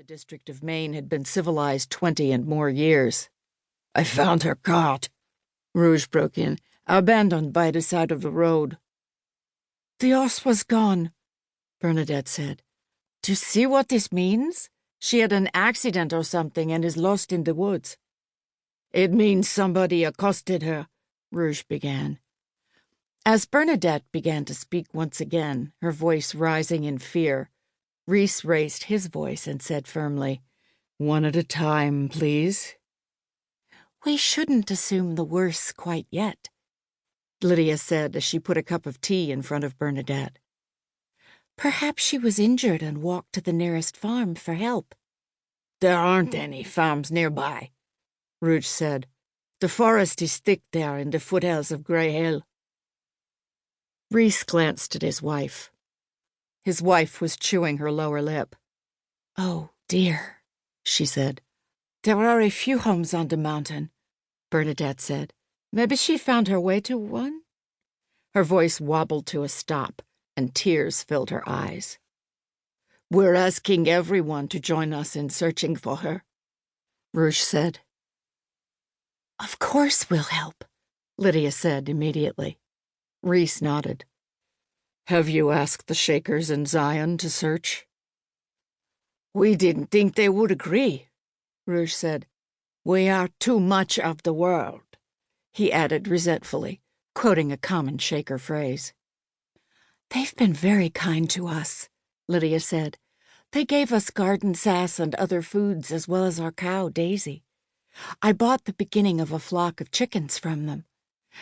district of Maine had been civilized 20 and more years. "I found her cart," Rouge broke in, "abandoned by the side of the road." "The horse was gone," Bernadette said. "Do you see what this means? She had an accident or something and is lost in the woods." "It means somebody accosted her," Rouge began. As Bernadette began to speak once again, her voice rising in fear, Rees raised his voice and said firmly, "One at a time, please." "We shouldn't assume the worst quite yet," Lydia said as she put a cup of tea in front of Bernadette. "Perhaps she was injured and walked to the nearest farm for help." "There aren't any farms nearby," Rouge said. "The forest is thick there in the foothills of Grey Hill." Rees glanced at his wife. His wife was chewing her lower lip. "Oh, dear," she said. "There are a few homes on the mountain," Bernadette said. "Maybe she found her way to one?" Her voice wobbled to a stop, and tears filled her eyes. "We're asking everyone to join us in searching for her," Rouge said. "Of course we'll help," Lydia said immediately. Rees nodded. "Have you asked the Shakers in Zion to search?" "We didn't think they would agree," Rouge said. "We are too much of the world," he added resentfully, quoting a common Shaker phrase. "They've been very kind to us," Lydia said. "They gave us garden sass and other foods as well as our cow, Daisy. I bought the beginning of a flock of chickens from them,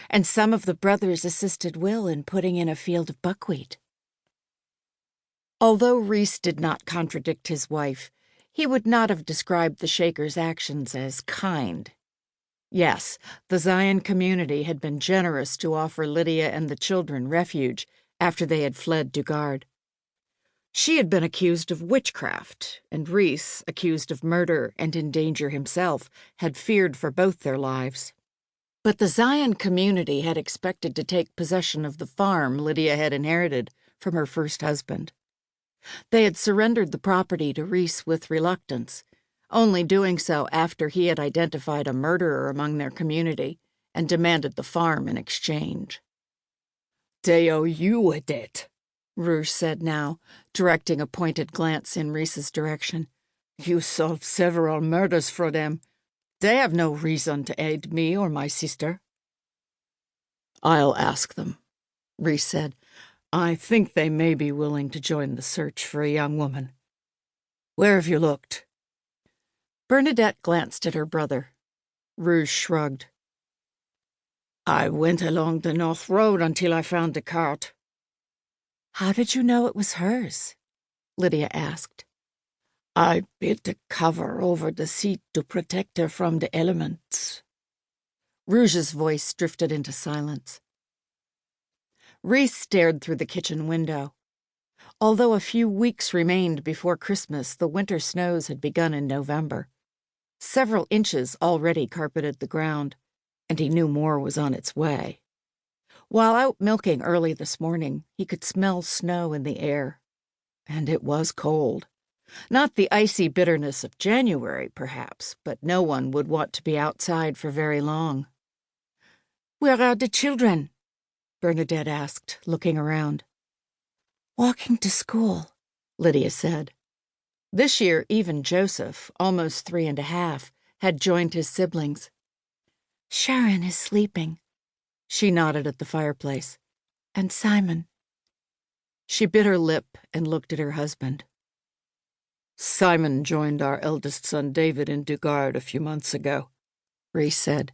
and some of the brothers assisted Will in putting in a field of buckwheat." Although Rees did not contradict his wife, he would not have described the Shakers' actions as kind. Yes, the Zion community had been generous to offer Lydia and the children refuge after they had fled Dugard. She had been accused of witchcraft, and Rees, accused of murder and in danger himself, had feared for both their lives. But the Zion community had expected to take possession of the farm Lydia had inherited from her first husband. They had surrendered the property to Rees with reluctance, only doing so after he had identified a murderer among their community and demanded the farm in exchange. "They owe you a debt," Rouge said now, directing a pointed glance in Rees's direction. "You solved several murders for them. They have no reason to aid me or my sister." "I'll ask them," Rees said. "I think they may be willing to join the search for a young woman. Where have you looked?" Bernadette glanced at her brother. Rouge shrugged. "I went along the north road until I found the cart." "How did you know it was hers?" Lydia asked. "I built a cover over the seat to protect her from the elements." Rouge's voice drifted into silence. Rees stared through the kitchen window. Although a few weeks remained before Christmas, the winter snows had begun in November. Several inches already carpeted the ground, and he knew more was on its way. While out milking early this morning, he could smell snow in the air. And it was cold. Not the icy bitterness of January, perhaps, but no one would want to be outside for very long. "Where are the children?" Bernadette asked, looking around. "Walking to school," Lydia said. This year, even Joseph, almost 3½ had joined his siblings. "Sharon is sleeping." She nodded at the fireplace. "And Simon." She bit her lip and looked at her husband. "Simon joined our eldest son David in Dugard a few months ago," Rees said.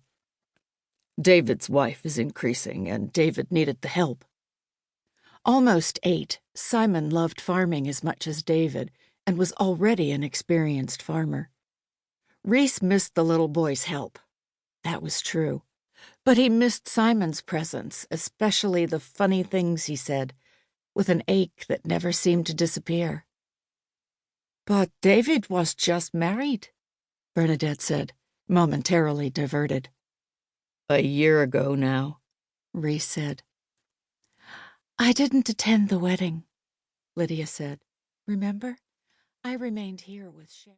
"David's wife is increasing, and David needed the help." Almost 8, Simon loved farming as much as David and was already an experienced farmer. Rees missed the little boy's help. That was true. But he missed Simon's presence, especially the funny things he said, with an ache that never seemed to disappear. "But David was just married," Bernadette said, momentarily diverted. "A year ago now," Rees said. "I didn't attend the wedding," Lydia said. "Remember? I remained here with Sharon."